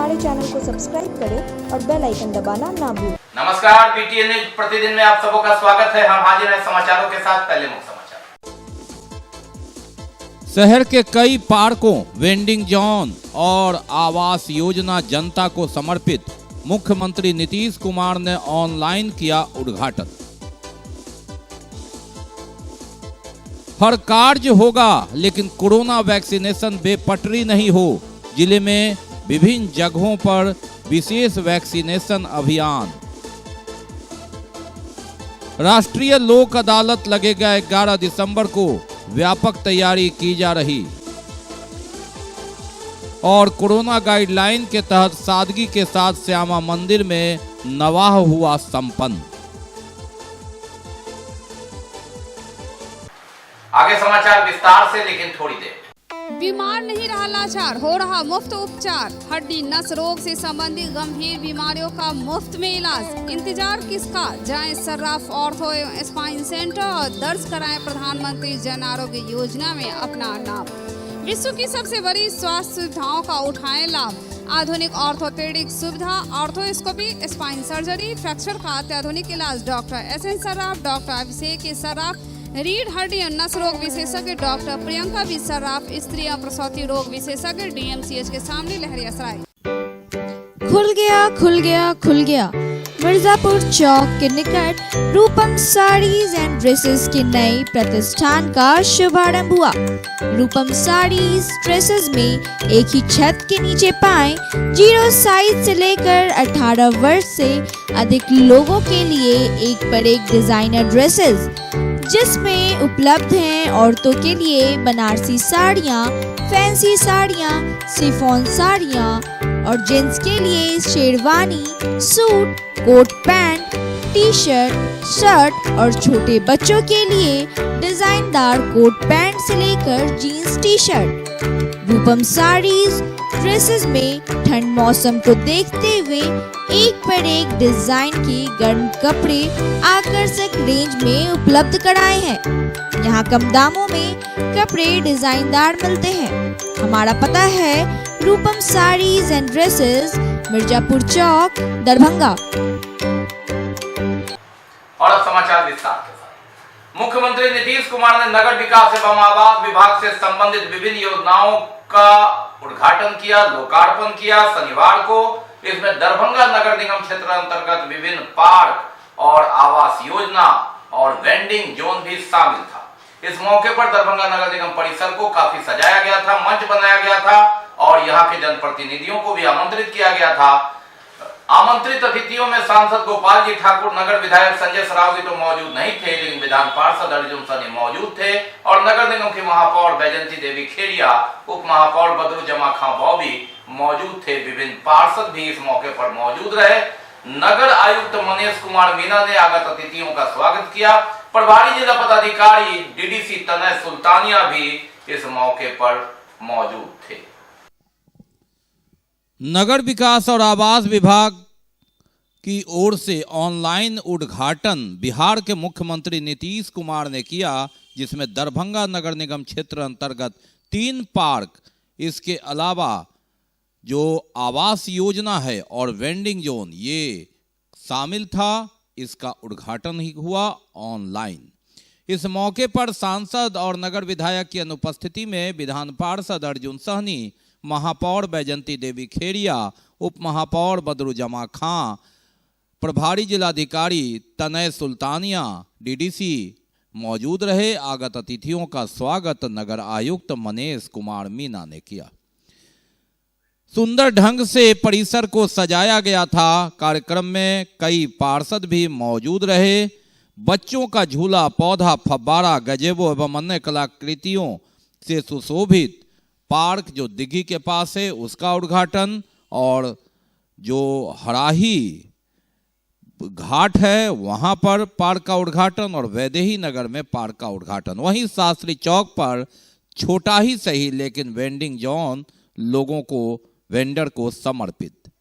हमारे चैनल को सब्सक्राइब करें और बेल आइकन दबाना ना भूलें। नमस्कार, बीटीएन न्यूज प्रतिदिन में आप सबों का स्वागत है। हम हाजिर हैं समाचारों के साथ। पहले मुख्य समाचार। शहर के कई पार्कों, वेंडिंग जोन और आवास योजना जनता को समर्पित। मुख्यमंत्री नीतीश कुमार ने ऑनलाइन किया उद्घाटन। हर कार्य होगा लेकिन कोरोना वैक्सीनेशन बेपटरी नहीं हो। जिले में विभिन्न जगहों पर विशेष वैक्सीनेशन अभियान। राष्ट्रीय लोक अदालत लगेगा 11 दिसंबर को, व्यापक तैयारी की जा रही। और कोरोना गाइडलाइन के तहत सादगी के साथ श्यामा मंदिर में नवाह हुआ संपन्न। आगे समाचार विस्तार से, लेकिन थोड़ी देर। बीमार नहीं रहा लाचार, हो रहा मुफ्त उपचार। हड्डी नस रोग से संबंधित गंभीर बीमारियों का मुफ्त में इलाज। इंतजार किसका, जाएं सर्राफ ऑर्थो एवं स्पाइन सेंटर और दर्ज कराएं प्रधानमंत्री जन आरोग्य योजना में अपना नाम। विश्व की सबसे बड़ी स्वास्थ्य सुविधाओं का उठाएं लाभ। आधुनिक ऑर्थोपेडिक सुविधा, ऑर्थोस्कोपी, स्पाइन सर्जरी, फ्रैक्चर का अत्याधुनिक इलाज। डॉक्टर SN सर्राफ, डॉक्टर अभिषेक सर्राफ, रीढ़ हड्डी और नस रोग विशेषज्ञ डॉक्टर प्रियंका बी सर्राफ, स्त्री और प्रसूति रोग विशेषज्ञ DMCH के सामने लहरियासराय। खुल गया मिर्जापुर चौक के निकट रूपम साड़ीज एंड ड्रेसेस के नए प्रतिष्ठान का शुभारंभ हुआ। रूपम साड़ीज ड्रेसेस में एक ही छत के नीचे पाएं 0 साइज से लेकर 18 वर्ष से अधिक लोगों के लिए एक पर एक डिजाइनर ड्रेसेस, जिसमें उपलब्ध हैं औरतों के लिए बनारसी साड़ियाँ, फैंसी साड़ियाँ, शिफॉन साड़ियाँ और जेंट्स के लिए sherwani, suit, coat pant, T-shirt, shirt और छोटे बच्चों के लिए डिजाइनदार कोट पैंट से लेकर जीन्स टी-शर्ट। रूपम साड़ीज ड्रेसेस में ठंड मौसम को देखते हुए एक पर एक डिजाइन के गर्म कपड़े आकर्षक रेंज में उपलब्ध कराए हैं। यहाँ कम दामों में कपड़े डिजाइनदार मिलते हैं। हमारा पता है रूपम साड़ीज एंड ड्रेसेस, मिर्जापुर चौक, दरभंगा। और अब समाचार विस्तार के साथ। मुख्यमंत्री नीतीश कुमार ने नगर विकास एवं आवास विभाग से संबंधित विभिन्न योजनाओं का उद्घाटन किया, लोकार्पण किया। शनिवार को इसमें दरभंगा नगर निगम क्षेत्र अंतर्गत विभिन्न पार्क और आवास योजना और वेंडिंग जोन भी शामिल था। इस मौके पर दरभंगा नगर निगम परिसर को काफी सजाया गया था, मंच बनाया गया था और यहाँ के जनप्रतिनिधियों को भी आमंत्रित किया गया था। आमंत्रित अतिथियों में सांसद गोपाल जी ठाकुर, नगर विधायक संजय सरावगी तो मौजूद नहीं थे, लेकिन विधान पार्षद अर्जुन सनी मौजूद थे और नगर निगम की महापौर बैजंती देवी खेड़िया, उप महापौर बदरू जमा खां बॉबी मौजूद थे। विभिन्न पार्षद भी इस मौके पर मौजूद रहे। नगर आयुक्त मनीष कुमार मीना ने आगत अतिथियों का स्वागत किया। प्रभारी जिला पदाधिकारी DDC तनय सुल्तानिया भी इस मौके पर मौजूद थे। नगर विकास और आवास विभाग की ओर से ऑनलाइन उद्घाटन बिहार के मुख्यमंत्री नीतीश कुमार ने किया, जिसमें दरभंगा नगर निगम क्षेत्र अंतर्गत 3 पार्क, इसके अलावा जो आवास योजना है और वेंडिंग जोन ये शामिल था। इसका उद्घाटन ही हुआ ऑनलाइन। इस मौके पर सांसद और नगर विधायक की अनुपस्थिति में विधान पार्षद अर्जुन सहनी, महापौर बैजंती देवी खेड़िया, उप महापौर बदरू जमा खां, प्रभारी जिलाधिकारी तनय सुल्तानिया, DDC मौजूद रहे। आगत अतिथियों का स्वागत नगर आयुक्त मनीष कुमार मीना ने किया। सुंदर ढंग से परिसर को सजाया गया था। कार्यक्रम में कई पार्षद भी मौजूद रहे। बच्चों का झूला, पौधा, फव्वारा, गजेबो एवं अन्य कलाकृतियों से सुशोभित पार्क जो दिघी के पास है उसका उद्घाटन और जो हराही घाट है वहां पर पार्क का उद्घाटन और वैदेही नगर में पार्क का उद्घाटन। वहीं शास्त्री चौक पर छोटा ही सही लेकिन वेंडिंग जोन लोगों को, वेंडर को समर्पित।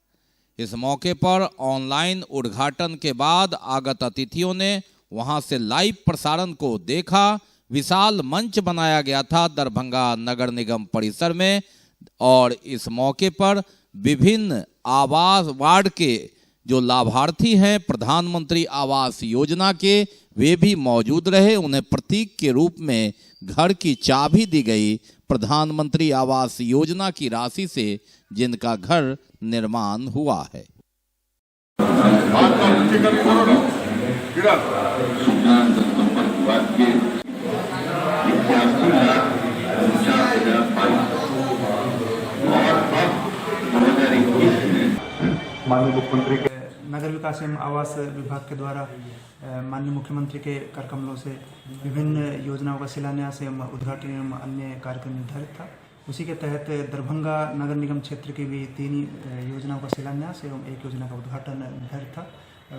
इस मौके पर ऑनलाइन उद्घाटन के बाद आगत अतिथियों ने वहां से लाइव प्रसारण को देखा। विशाल मंच बनाया गया था दरभंगा नगर निगम परिसर में और इस मौके पर विभिन्न आवास वार्ड के जो लाभार्थी हैं प्रधानमंत्री आवास योजना के, वे भी मौजूद रहे। उन्हें प्रतीक के रूप में घर की चाबी दी गई प्रधानमंत्री आवास योजना की राशि से जिनका घर निर्माण हुआ है। माननीय मुख्यमंत्री के नगर विकास एवं आवास विभाग के द्वारा माननीय मुख्यमंत्री के कर कमलों से विभिन्न योजनाओं का शिलान्यास एवं उद्घाटन एवं अन्य कार्यक्रम निर्धारित था। उसी के तहत दरभंगा नगर निगम क्षेत्र की भी 3 योजनाओं का शिलान्यास एवं 1 योजना का उद्घाटन निर्धारित था।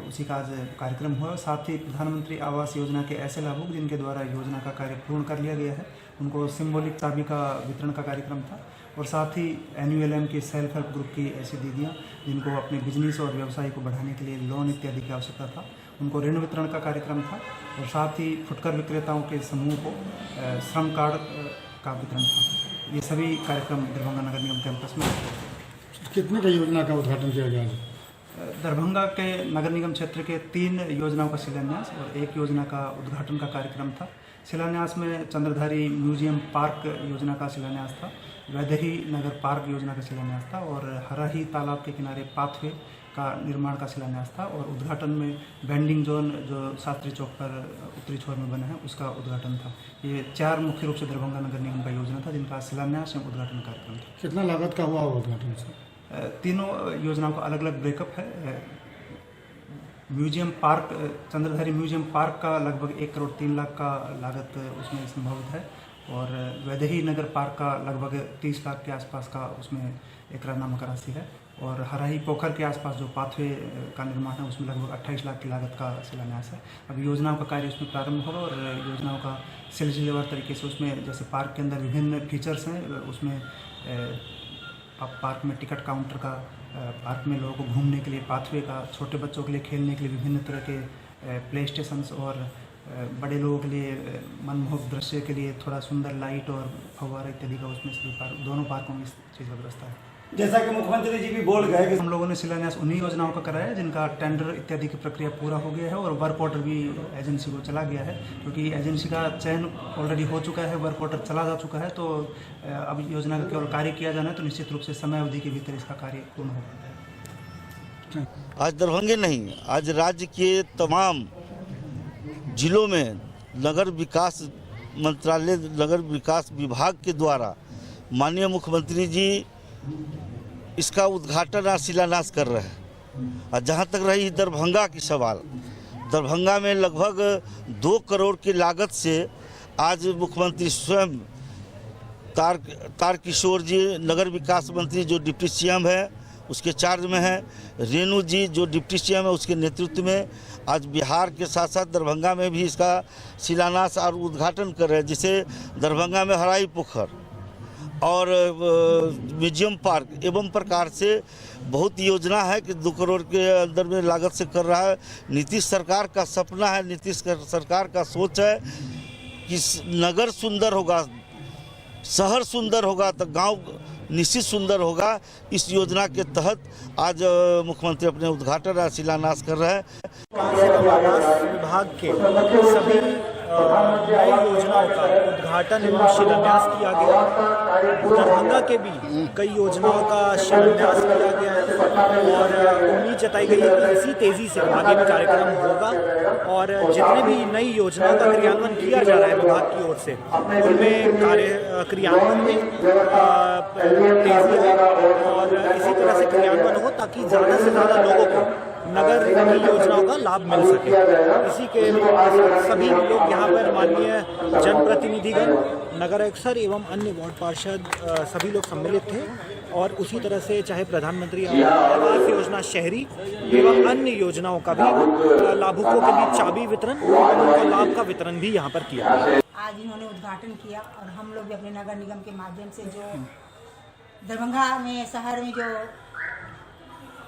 उसी का आज कार्यक्रम हुआ। साथ ही प्रधानमंत्री आवास योजना के ऐसे लाभुक जिनके द्वारा योजना का कार्य पूर्ण कर लिया गया है, उनको सिंबॉलिक चाबी का वितरण का कार्यक्रम था। और साथ ही NULM की सेल्फ हेल्प ग्रुप की ऐसी दीदियाँ जिनको अपने बिजनेस और व्यवसाय को बढ़ाने के लिए लोन इत्यादि की आवश्यकता था, उनको ऋण वितरण का कार्यक्रम था। और साथ ही फुटकर विक्रेताओं के समूह को श्रम कार्ड का वितरण था। ये सभी कार्यक्रम दरभंगा नगर निगम कैंपस में। कितने का योजना का उद्घाटन किया गया है? दरभंगा के नगर निगम क्षेत्र के 3 योजनाओं का शिलान्यास और 1 योजना का उद्घाटन का कार्यक्रम था। शिलान्यास में चंद्रधारी म्यूजियम पार्क योजना का शिलान्यास था, वैदेही नगर पार्क योजना का शिलान्यास था और हराही तालाब के किनारे पाथवे का निर्माण का शिलान्यास था। और उद्घाटन में वेंडिंग जोन जो शास्त्री चौक पर उत्तरी छोर में बना है उसका उद्घाटन था। ये 4 मुख्य रूप से दरभंगा नगर निगम का योजना था जिनका शिलान्यास एवं उद्घाटन कार्यक्रम था। कितना लागत का हुआ उद्घाटन से? तीनों योजनाओं का अलग अलग ब्रेकअप है। Museum park, Chandradhari museum park का लगभग 1 करोड़ 3 लाख का लागत उसमें संभवित है और वैदेही नगर पार्क का लगभग 30 लाख के आसपास का उसमें एकरारनामा का राशि है। और हराही पोखर के आसपास जो पाथवे का निर्माण है उसमें लगभग 28 लाख की लागत का शिलान्यास है। अब योजनाओं का कार्य उसमें प्रारंभ होगा और योजनाओं का सिलसिलेवार तरीके से उसमें जैसे पार्क के अंदर विभिन्न फीचर्स हैं, उसमें अब पार्क में टिकट काउंटर का, पार्क में लोगों को घूमने के लिए पाथवे का, छोटे बच्चों के लिए खेलने के लिए विभिन्न तरह के प्ले स्टेशंस और बड़े लोगों के लिए मनमोहक दृश्य के लिए थोड़ा सुंदर लाइट और फव्वारा इत्यादि का उसमें सभी दोनों पार्कों में इस चीज़ का व्यवस्था है। जैसा कि मुख्यमंत्री जी भी बोल गए कि हम लोगों ने शिलान्यास उन्हीं योजनाओं का कराया जिनका टेंडर इत्यादि की प्रक्रिया पूरा हो गया है और वर्क ऑर्डर भी एजेंसी को चला गया है, क्योंकि एजेंसी का चयन ऑलरेडी हो चुका है, वर्क ऑर्डर चला जा चुका है। तो अब योजना का केवल कार्य किया जाना है, तो निश्चित रूप से समय अवधि के भीतर इसका कार्य पूर्ण होगा। आज दरभंगा नहीं, आज राज्य के तमाम जिलों में नगर विकास मंत्रालय, नगर विकास विभाग के द्वारा माननीय मुख्यमंत्री जी इसका उद्घाटन और शिलान्यास कर रहे हैं। और जहाँ तक रही दरभंगा की सवाल, दरभंगा में लगभग 2 करोड़ की लागत से आज मुख्यमंत्री स्वयं तारकिशोर जी नगर विकास मंत्री जो डिप्टी CM है उसके चार्ज में है, रेणु जी जो डिप्टी CM है उसके नेतृत्व में आज बिहार के साथ साथ दरभंगा में भी इसका शिलान्यास और उद्घाटन कर रहे हैं। जिसे दरभंगा में हराही पोखर और म्यूजियम पार्क एवं प्रकार से बहुत योजना है कि 2 करोड़ के अंदर में लागत से कर रहा है। नीतीश सरकार का सपना है, नीतीश सरकार का सोच है कि नगर सुंदर होगा, शहर सुंदर होगा तो गांव निश्चित सुंदर होगा। इस योजना के तहत आज मुख्यमंत्री अपने उद्घाटन और शिलान्यास कर रहे हैं। विभाग के सभी नई योजनाओं का उद्घाटन एवं शिलान्यास किया गया। दरभंगा के भी कई योजनाओं का शिलान्यास किया गया है और उम्मीद जताई गई है कि इसी तेजी से आगे भी कार्यक्रम होगा और जितने भी नई योजनाओं का क्रियान्वयन किया जा रहा है विभाग की ओर से उनमें कार्य क्रियान्वयन में तेजी हो और इसी तरह से क्रियान्वयन हो ताकि ज़्यादा से ज़्यादा लोगों को नगर की योजनाओं का लाभ मिल सके। इसी के सभी लोग यहाँ पर माननीय जनप्रतिनिधिगण, नगर अफसर एवं अन्य वार्ड पार्षद सभी लोग सम्मिलित थे और उसी तरह से चाहे प्रधानमंत्री आवास योजना शहरी एवं अन्य योजनाओं का भी लाभुकों के बीच चाबी वितरण और उनका लाभ का वितरण भी यहाँ पर किया। आज इन्होंने उद्घाटन किया और हम लोग भी अपने नगर निगम के माध्यम से जो दरभंगा में शहर में जो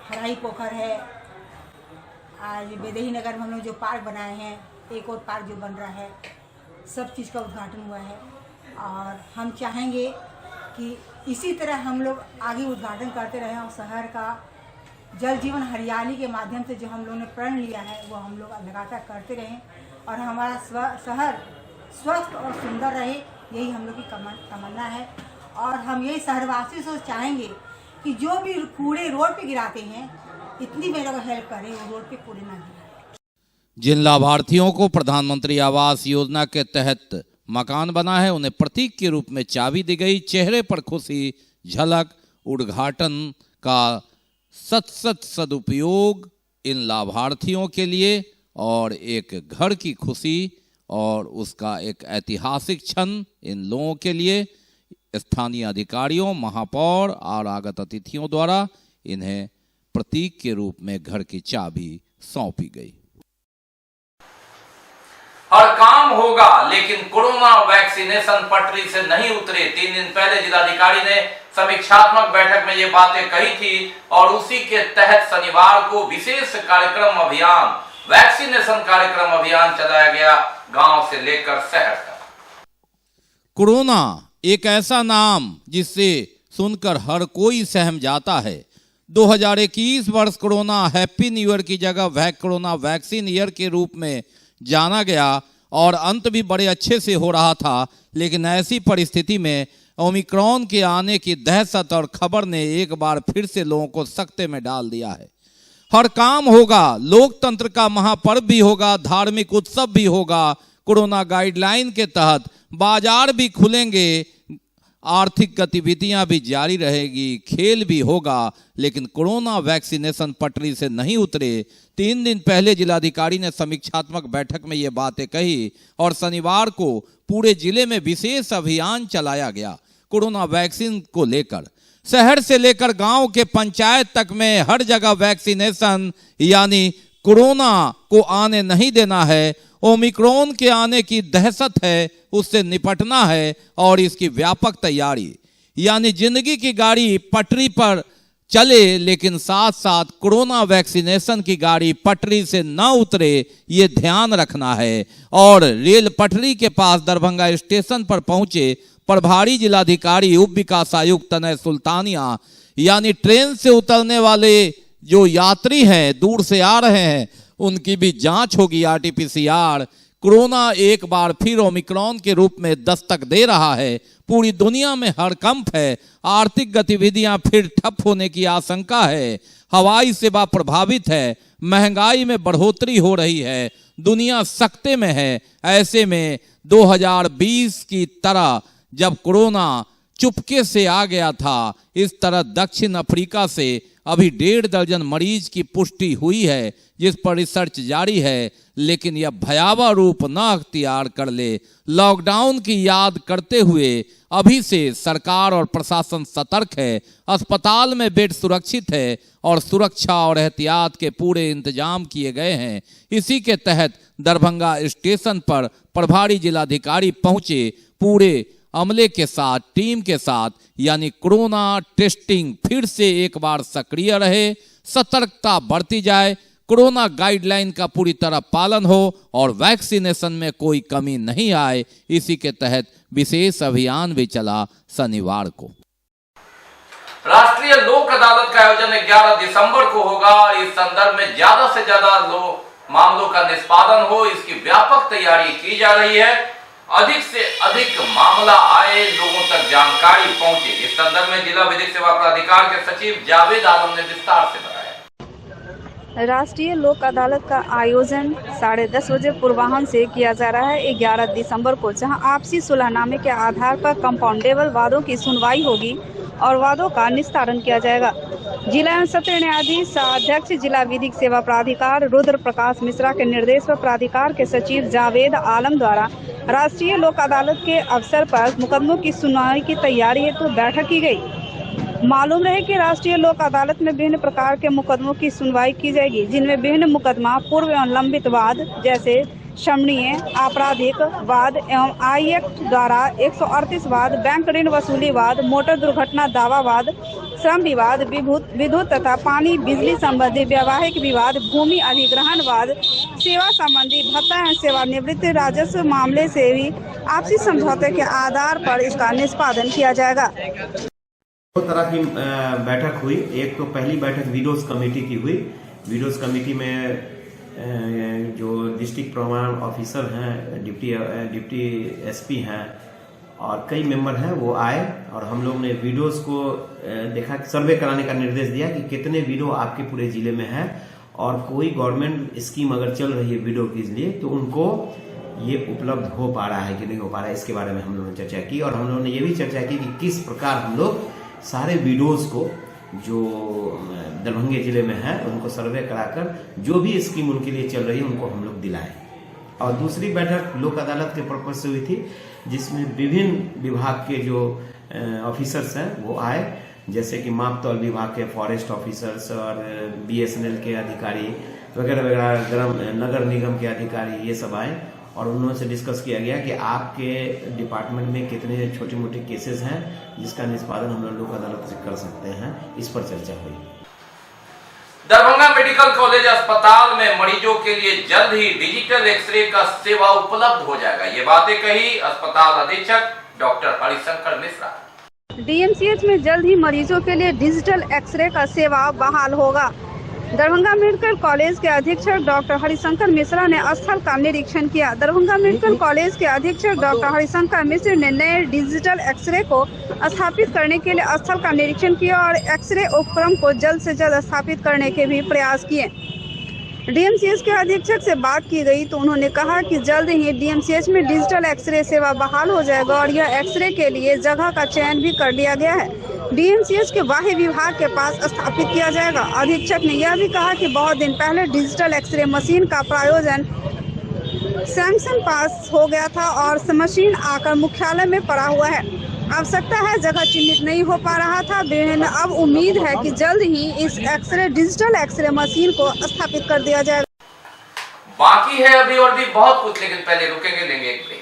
हराही पोखर है, आज वैदेही नगर में हम लोग जो पार्क बनाए हैं, एक और पार्क जो बन रहा है, सब चीज़ का उद्घाटन हुआ है और हम चाहेंगे कि इसी तरह हम लोग आगे उद्घाटन करते रहें और शहर का जल जीवन हरियाली के माध्यम से जो हम लोगों ने प्रण लिया है वो हम लोग लगातार करते रहें और हमारा शहर स्वस्थ और सुंदर रहे, यही हम लोग की तमन्ना है। और हम यही शहरवासियों से चाहेंगे कि जो भी कूड़े रोड पे गिराते हैं इतनी मेरे को हेल्प करें, वो रोड पे कूड़े ना गिराएं। जिन लाभार्थियों को प्रधानमंत्री आवास योजना के तहत मकान बना है उन्हें प्रतीक के रूप में चाबी दी गई। चेहरे पर खुशी झलक, उद्घाटन का सत सदुपयोग इन लाभार्थियों के लिए और एक घर की खुशी और उसका एक ऐतिहासिक क्षण इन लोगों के लिए स्थानीय अधिकारियों, महापौर और आगत अतिथियों द्वारा इन्हें प्रतीक के रूप में घर की चाबी सौंपी गई। हर काम होगा लेकिन कोरोना वैक्सीनेशन पटरी से नहीं उतरे। 3 दिन पहले जिलाधिकारी ने समीक्षात्मक बैठक में ये बातें कही थी और उसी के तहत शनिवार को विशेष कार्यक्रम अभियान, वैक्सीनेशन कार्यक्रम अभियान चलाया गया, गांव से लेकर शहर तक। कोरोना एक ऐसा नाम जिससे सुनकर हर कोई सहम जाता है। 2021 वर्ष कोरोना हैप्पी न्यू ईयर की जगह कोरोना वैक्सीन ईयर के रूप में जाना गया और अंत भी बड़े अच्छे से हो रहा था। लेकिन ऐसी परिस्थिति में ओमिक्रॉन के आने की दहशत और खबर ने एक बार फिर से लोगों को सकते में डाल दिया है। हर काम होगा, लोकतंत्र का महापर्व भी होगा, धार्मिक उत्सव भी होगा, कोरोना गाइडलाइन के तहत बाजार भी खुलेंगे, आर्थिक गतिविधियां भी जारी रहेगी, खेल भी होगा, लेकिन कोरोना वैक्सीनेशन पटरी से नहीं उतरे। 3 दिन पहले जिलाधिकारी ने समीक्षात्मक बैठक में ये बातें कही और शनिवार को पूरे जिले में विशेष अभियान चलाया गया कोरोना वैक्सीन को लेकर। शहर से लेकर गांव के पंचायत तक में हर जगह वैक्सीनेशन, यानी कोरोना को आने नहीं देना है, ओमिक्रॉन के आने की दहशत है, उससे निपटना है और इसकी व्यापक तैयारी, यानी जिंदगी की गाड़ी पटरी पर चले लेकिन साथ साथ कोरोना वैक्सीनेशन की गाड़ी पटरी से न उतरे, ये ध्यान रखना है। और रेल पटरी के पास दरभंगा स्टेशन पर पहुंचे प्रभारी जिलाधिकारी उप विकास आयुक्त तनय सुल्तानिया, यानी ट्रेन से उतरने वाले जो यात्री हैं, दूर से आ रहे हैं, उनकी भी जांच होगी RT-PCR। कोरोना एक बार फिर ओमिक्रॉन के रूप में दस्तक दे रहा है, पूरी दुनिया में हड़कंप है, आर्थिक गतिविधियां फिर ठप होने की आशंका है, हवाई सेवा प्रभावित है, महंगाई में बढ़ोतरी हो रही है, दुनिया सकते में है। ऐसे में 2020 की तरह जब कोरोना चुपके से आ गया था, इस तरह दक्षिण अफ्रीका से अभी 1.5 दर्जन मरीज की पुष्टि हुई है, जिस पर रिसर्च जारी है। लेकिन यह भयावह रूप न अख्तियार कर ले, लॉकडाउन की याद करते हुए अभी से सरकार और प्रशासन सतर्क है। अस्पताल में बेड सुरक्षित है और सुरक्षा और एहतियात के पूरे इंतजाम किए गए हैं। इसी के तहत दरभंगा स्टेशन पर प्रभारी जिलाधिकारी पहुंचे पूरे अमले के साथ, टीम के साथ, यानी कोरोना टेस्टिंग फिर से एक बार सक्रिय रहे, सतर्कता बरती जाए, कोरोना गाइडलाइन का पूरी तरह पालन हो और वैक्सीनेशन में कोई कमी नहीं आए। इसी के तहत विशेष अभियान भी चला शनिवार को। राष्ट्रीय लोक अदालत का आयोजन 11 दिसंबर को होगा। इस संदर्भ में ज्यादा से ज्यादा मामलों का निष्पादन हो, इसकी व्यापक तैयारी की जा रही है। अधिक से अधिक मामला आए, लोगों तक जानकारी पहुंचे, इस संदर्भ में जिला विधिक सेवा प्राधिकार के सचिव जावेद आलम ने विस्तार से बताया। राष्ट्रीय लोक अदालत का आयोजन 10:30 बजे पूर्वाह्न से किया जा रहा है 11 दिसंबर को, जहां आपसी सुलहनामे के आधार पर कंपाउंडेबल वादों की सुनवाई होगी और वादों का निस्तारण किया जाएगा। जिला एवं सत्र न्यायाधीश अध्यक्ष जिला विधिक सेवा प्राधिकार रुद्र प्रकाश मिश्रा के निर्देश पर प्राधिकार के सचिव जावेद आलम द्वारा राष्ट्रीय लोक अदालत के अवसर पर मुकदमों की सुनवाई की तैयारी हेतु बैठक की गई। मालूम रहे कि राष्ट्रीय लोक अदालत में विभिन्न प्रकार के मुकदमों की सुनवाई की जाएगी, जिनमें विभिन्न मुकदमा पूर्व एवं लंबित वाद जैसे क्षमणीय आपराधिक वाद एवं आई एक्ट द्वारा 138 वाद, बैंक ऋण वसूली वाद, मोटर दुर्घटना दावा वाद, श्रम विवाद, विद्युत तथा पानी बिजली संबंधी वैवाहिक विवाद, भूमि अधिग्रहण वाद, सेवा संबंधी भत्ता एवं सेवानिवृत्ति राजस्व मामले से भी आपसी समझौते के आधार पर इसका निष्पादन किया जाएगा। दो तरह की बैठक हुई। एक तो पहली बैठक विडोज कमेटी की हुई। विडोज कमेटी में जो डिस्ट्रिक्ट प्रोग्राम ऑफिसर हैं, डिप्टी एसपी हैं और कई मेंबर हैं, वो आए और हम लोग ने विडोज को देखा, सर्वे कराने का निर्देश दिया कि कितने विडो आपके पूरे जिले में है और कोई गवर्नमेंट स्कीम अगर चल रही है विडो के लिए तो उनको ये उपलब्ध हो पा रहा है कि नहीं हो पा रहा है, इसके बारे में हम लोगों ने चर्चा की। और हम लोगों ने ये भी चर्चा की कि किस प्रकार हम लोग सारे विडोज को जो दरभंगा जिले में है उनको सर्वे कराकर जो भी स्कीम उनके लिए चल रही है उनको हम लोग दिलाएं। और दूसरी बैठक लोक अदालत के पर्पज से हुई थी, जिसमें विभिन्न विभाग के जो ऑफिसर्स हैं वो आए, जैसे कि माप तौल विभाग के फॉरेस्ट ऑफिसर्स और BSNL के अधिकारी वगैरह वगैरह, नगर निगम के अधिकारी, ये सब आए और उन्होंने से डिस्कस किया गया कि आपके डिपार्टमेंट में कितने छोटे मोटे केसेस हैं जिसका निष्पादन हम लोग अदालत से कर सकते हैं, इस पर चर्चा हुई। दरभंगा मेडिकल कॉलेज अस्पताल में मरीजों के लिए जल्द ही डिजिटल एक्सरे का सेवा उपलब्ध हो जाएगा। ये बातें कही अस्पताल अधीक्षक डॉक्टर हरिशंकर मिश्रा। DMCH में जल्द ही मरीजों के लिए डिजिटल एक्सरे का सेवा बहाल होगा। दरभंगा मेडिकल कॉलेज के अधीक्षक डॉक्टर हरिशंकर मिश्रा ने स्थल का निरीक्षण किया। दरभंगा मेडिकल कॉलेज के अधीक्षक डॉक्टर हरिशंकर मिश्र ने नए डिजिटल एक्सरे को स्थापित करने के लिए स्थल का निरीक्षण किया और एक्सरे उपकरण को जल्द से जल्द स्थापित करने के भी प्रयास किए। DMCH के अधीक्षक से बात की गई तो उन्होंने कहा कि जल्द ही DMCH में डिजिटल एक्सरे सेवा बहाल हो जाएगा और यह एक्सरे के लिए जगह का चयन भी कर लिया गया है। DMCH के बाह्य विभाग के पास स्थापित किया जाएगा। अधीक्षक ने यह भी कहा कि बहुत दिन पहले डिजिटल एक्सरे मशीन का प्रायोजन सैंक्शन पास हो गया था और मशीन आकर मुख्यालय में पड़ा हुआ है। आवश्यकता है, जगह चिन्हित नहीं हो पा रहा था। अब उम्मीद है कि जल्द ही इस डिजिटल एक्सरे मशीन को स्थापित कर दिया जाएगा। बाकी है अभी और भी बहुत कुछ, लेकिन पहले रुकेंगे, लेंगे एक break.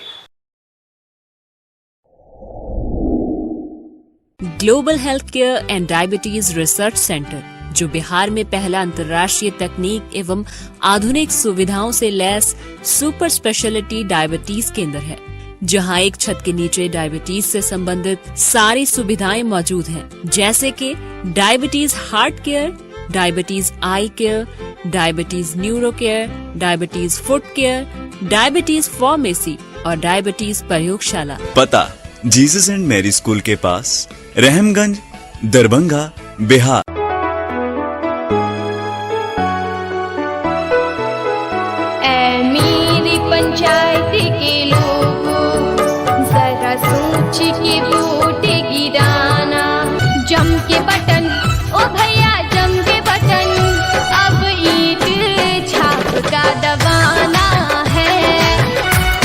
Global health care and diabetes research centre, जो बिहार में पहला अंतर्राष्ट्रीय तकनीक एवं आधुनिक सुविधाओं से लैस सुपर स्पेशलिटी डायबिटीज केंद्र है, जहां एक छत के नीचे डायबिटीज से संबंधित सारी सुविधाएं मौजूद हैं, जैसे कि diabetes heart care, diabetes eye care, diabetes neuro care, diabetes foot care, diabetes pharmacy और डायबिटीज प्रयोगशाला। पता जीसस एंड मैरी स्कूल के पास, रहमगंज, दरभंगा, बिहार। मेरी पंचायत के लोगों, जरा सोच के वोट गिराना। जम के बटन, ओ भैया जम के बटन, अब ईंट छाप का दबाना है।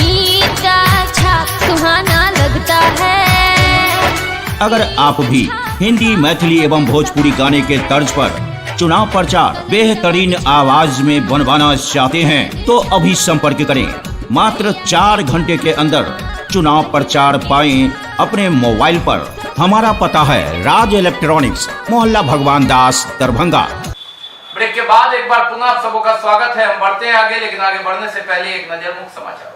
ईंट का छाप सुहाना लगता है। अगर आप भी हिंदी, मैथिली एवं भोजपुरी गाने के तर्ज पर चुनाव प्रचार बेहतरीन आवाज में बनवाना चाहते हैं तो अभी संपर्क करें। मात्र 4 घंटे के अंदर चुनाव प्रचार पाएं अपने मोबाइल पर। हमारा पता है राज इलेक्ट्रॉनिक्स, मोहल्ला भगवान दास, दरभंगा। ब्रेक के बाद एक बार पुनः आप सबों का स्वागत है। हम बढ़ते हैं आगे, लेकिन आगे बढ़ने से पहले एक नजर मुख्य समाचार।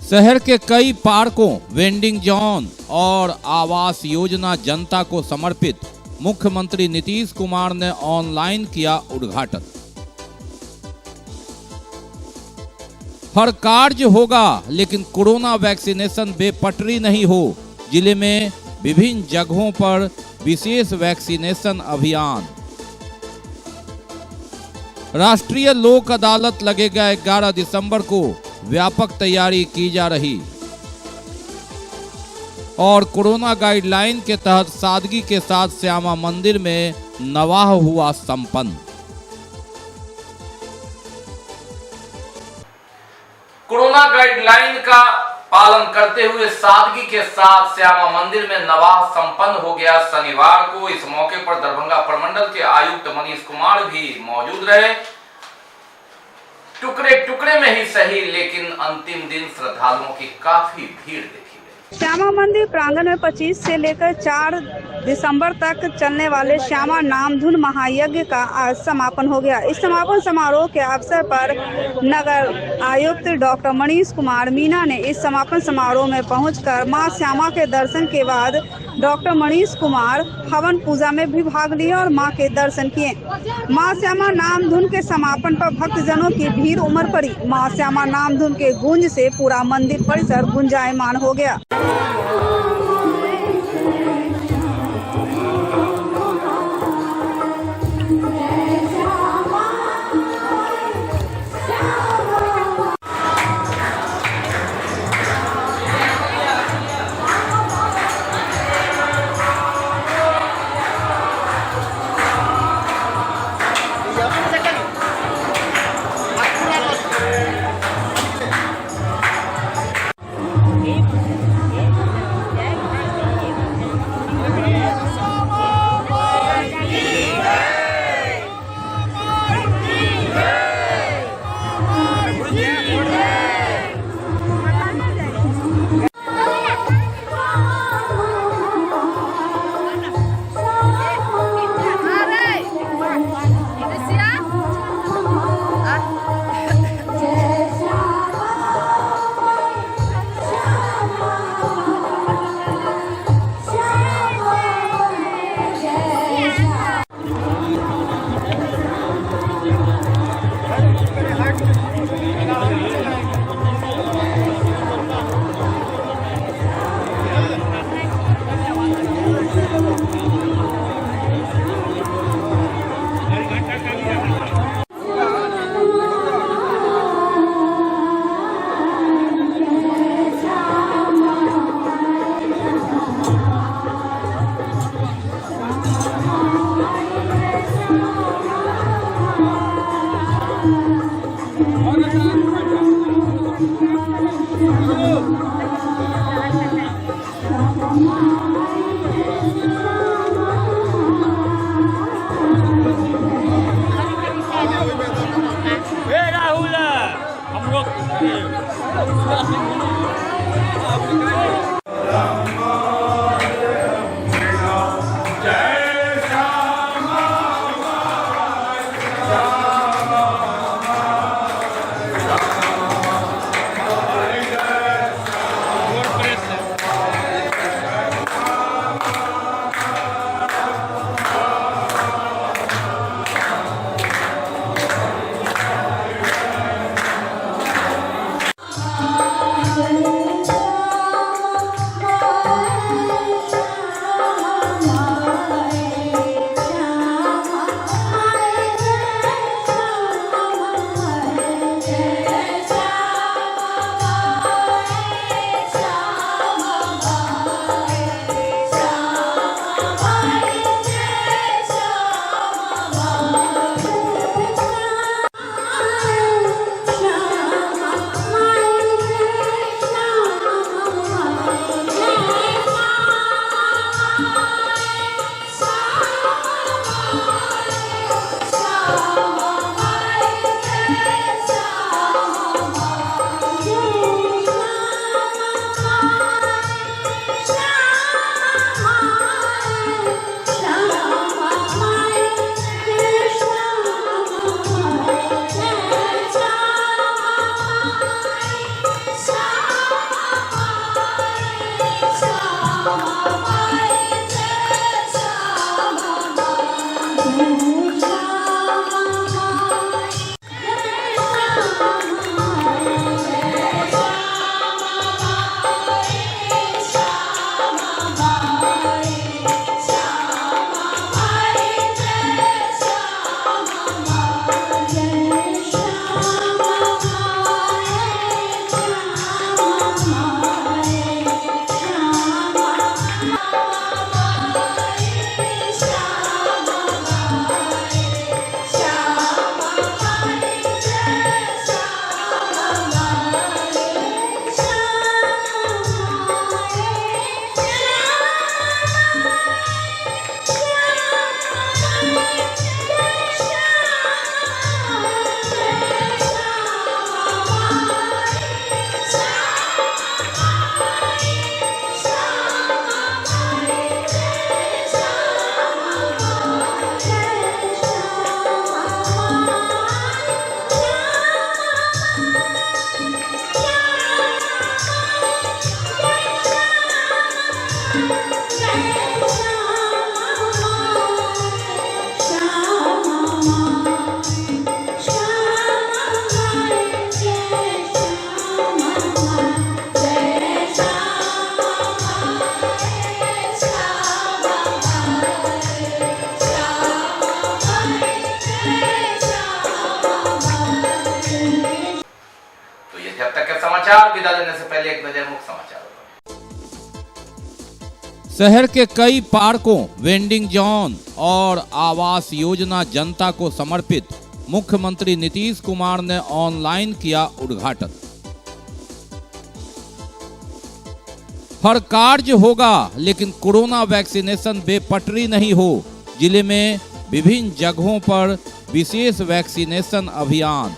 शहर के कई पार्कों, वेंडिंग जोन और आवास योजना जनता को समर्पित। मुख्यमंत्री नीतीश कुमार ने ऑनलाइन किया उद्घाटन। हर कार्य होगा लेकिन कोरोना वैक्सीनेशन बेपटरी नहीं हो। जिले में विभिन्न जगहों पर विशेष वैक्सीनेशन अभियान। राष्ट्रीय लोक अदालत लगेगा 11 दिसंबर को, व्यापक तैयारी की जा रही। और कोरोना गाइडलाइन के तहत सादगी के साथ श्यामा मंदिर में नवाह हुआ संपन्न। कोरोना गाइडलाइन का पालन करते हुए सादगी के साथ श्यामा मंदिर में नवाह संपन्न हो गया शनिवार को। इस मौके पर दरभंगा प्रमंडल के आयुक्त मनीष कुमार भी मौजूद रहे। टुकड़े टुकड़े में ही सही, लेकिन अंतिम दिन श्रद्धालुओं की काफी भीड़ देखी गई। श्यामा मंदिर प्रांगण में 25 से लेकर 4 दिसंबर तक चलने वाले श्यामा नामधुन महायज्ञ का आज समापन हो गया। इस समापन समारोह के अवसर पर नगर आयुक्त डॉक्टर मनीष कुमार मीना ने इस समापन समारोह में पहुंचकर मां श्यामा के दर्शन के बाद डॉक्टर मनीष कुमार हवन पूजा में भी भाग लिए और मां के दर्शन किए। मां श्यामा नाम धुन के समापन पर भक्तजनों की भीड़ उमड़ पड़ी। मां श्यामा नाम धुन के गूंज से पूरा मंदिर परिसर गुंजायमान हो गया। समाचार विदा लेने से पहले एक नजर मुख्य समाचार। शहर के कई पार्कों, वेंडिंग जोन और आवास योजना जनता को समर्पित। मुख्यमंत्री नीतीश कुमार ने ऑनलाइन किया उद्घाटन। हर कार्य होगा लेकिन कोरोना वैक्सीनेशन बेपटरी नहीं हो। जिले में विभिन्न जगहों पर विशेष वैक्सीनेशन अभियान।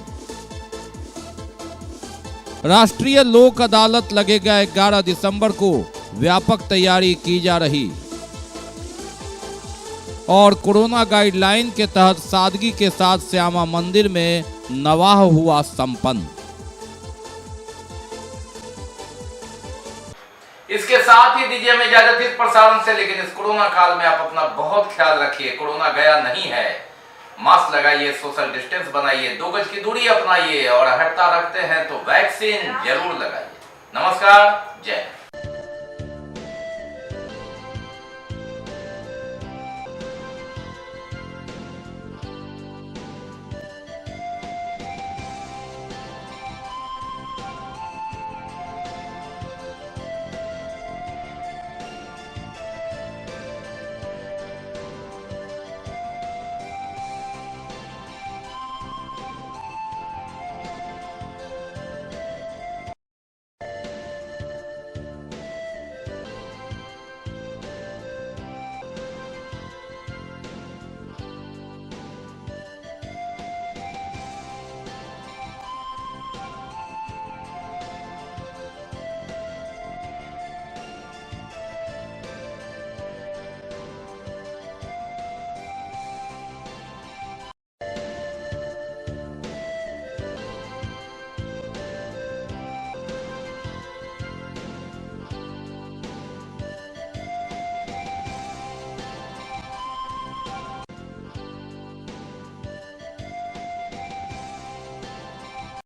राष्ट्रीय लोक अदालत लगेगा 11 दिसंबर को, व्यापक तैयारी की जा रही। और कोरोना गाइडलाइन के तहत सादगी के साथ श्यामा मंदिर में नवाह हुआ संपन्न। इसके साथ ही दीजिए हमें इजाजत इस प्रसारण से, लेकिन इस कोरोना काल में आप अपना बहुत ख्याल रखिए। कोरोना गया नहीं है। मास्क लगाइए, सोशल डिस्टेंस बनाइए, 2 गज की दूरी अपनाइए और हटता रखते हैं तो वैक्सीन जरूर लगाइए। नमस्कार, जय हिंद।